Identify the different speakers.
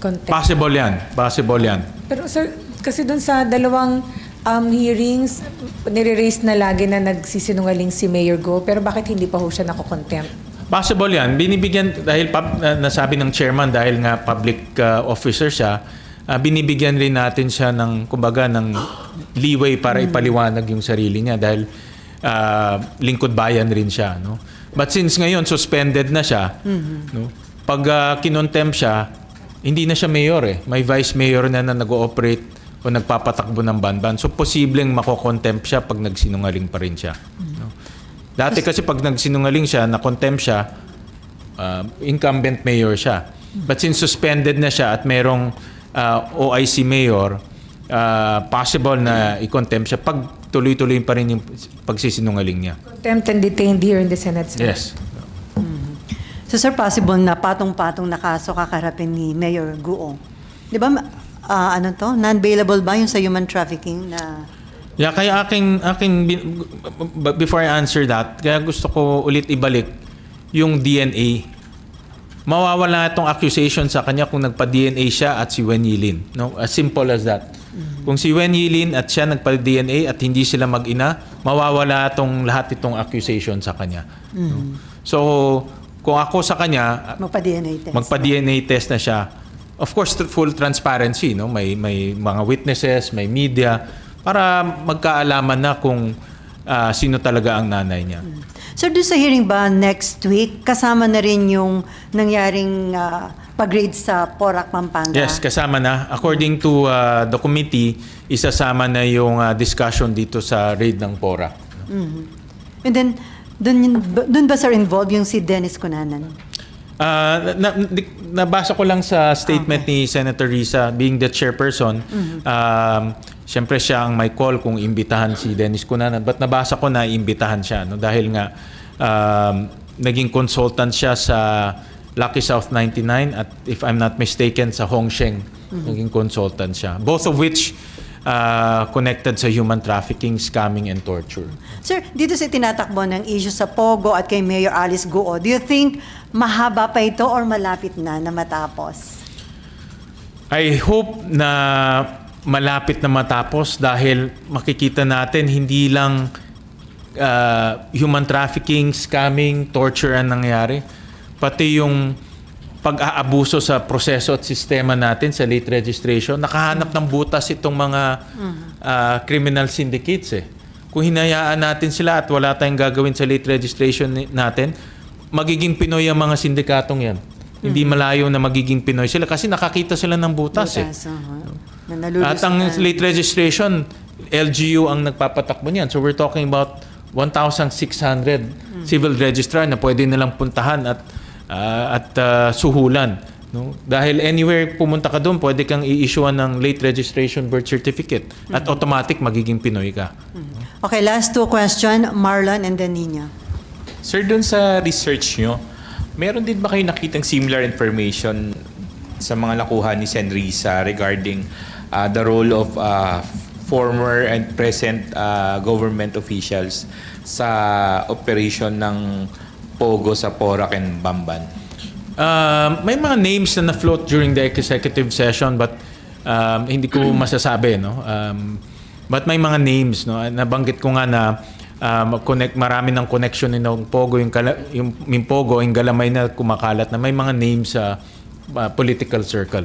Speaker 1: contempt.
Speaker 2: Possible yan. Possible yan.
Speaker 1: Pero sir, kasi dun sa dalawang hearings, nire-raise na lagi na nagsisinungaling si Mayor Go, pero bakit hindi pa ho siya nako-contempt?
Speaker 2: Possible yan. Binibigyan, dahil nasabi ng chairman, dahil nga public officer siya, binibigyan rin natin siya ng, kumbaga, ng leeway para ipaliwanag yung sarili niya dahil lingkod bayan rin siya. No? But since ngayon, suspended na siya, no? Pag kinontempt siya, hindi na siya mayor eh. May vice mayor na nag-ooperate o nagpapatakbo ng banban. So, posibleng mako-contempt siya pag nagsinungaling pa rin siya. No? Dati kasi pag nagsinungaling siya, na-contempt siya, incumbent mayor siya. But since suspended na siya at merong OIC mayor, possible na i-contempt siya pag tuloy-tuloy pa rin yung pagsisinungaling niya.
Speaker 1: Contempt and detained here in the Senate, sir.
Speaker 2: Yes.
Speaker 3: So sir, possible na patong-patong na kaso kakarapin ni Mayor Guo. Di ba, non-bailable ba yung sa human trafficking na...
Speaker 2: Yeah, kaya before I answer that, kaya gusto ko ulit ibalik yung DNA. Mawawala itong accusation sa kanya kung nagpa-DNA siya at si Wen Yilin. No? As simple as that. Kung si Wen Yilin at siya nagpa-DNA at hindi sila mag-ina, mawawala lahat itong accusation sa kanya. No? So, kung ako sa kanya, magpa-DNA test na siya. Of course, full transparency, no? May mga witnesses, may media para magkaalaman na kung sino talaga ang nanay niya.
Speaker 3: So, doon sa hearing ba next week, kasama na rin yung nangyaring pag-raid sa Porac, Pampanga?
Speaker 2: Yes, kasama na. According to the committee, isasama na yung discussion dito sa raid ng Porac.
Speaker 3: And then, doon ba sir involved yung si Dennis Cunanan?
Speaker 2: Nabasa ko lang sa statement ni Senator Risa, being the chairperson, siyempre siya ang may call kung imbitahan si Dennis Cunanan. But nabasa ko na imbitahan siya, no? Dahil nga naging consultant siya sa Lucky South 99 at if I'm not mistaken sa Hongsheng, naging consultant siya. Both of which connected sa human trafficking, scamming, and torture.
Speaker 3: Sir, dito sa tinatakbo ng issue sa Pogo at kay Mayor Alice Guo, do you think mahaba pa ito or malapit na matapos?
Speaker 2: I hope na malapit na matapos dahil makikita natin hindi lang human trafficking, scamming, torture ang nangyari, pati yung pag-aabuso sa proseso at sistema natin sa late registration. Nakahanap ng butas itong mga criminal syndicates eh. Kung hinayaan natin sila at wala tayong gagawin sa late registration natin, magiging Pinoy ang mga sindikatong yan. Hindi malayo na magiging Pinoy sila kasi nakakita sila ng butas eh. At ang late registration, LGU ang nagpapatakbo niyan. So we're talking about 1,600 civil registrar na pwede nilang puntahan at suhulan. No? Dahil anywhere pumunta ka doon, pwede kang i-issuean ng late registration birth certificate at automatic magiging Pinoy ka.
Speaker 3: Okay, last two question, Marlon and then Nina.
Speaker 4: Sir, doon sa research nyo, meron din ba kayo nakitang similar information sa mga nakuha ni Sen. Risa regarding the role of former and present government officials sa operation ng Pogo sa Porac and Bamban?
Speaker 2: May mga names na na-float during the executive session but hindi ko masasabi. No? But may mga names. No? Nabanggit ko nga na marami ng connection ng Pogo, yung Pogo, yung Galamay na kumakalat na may mga names sa political circle.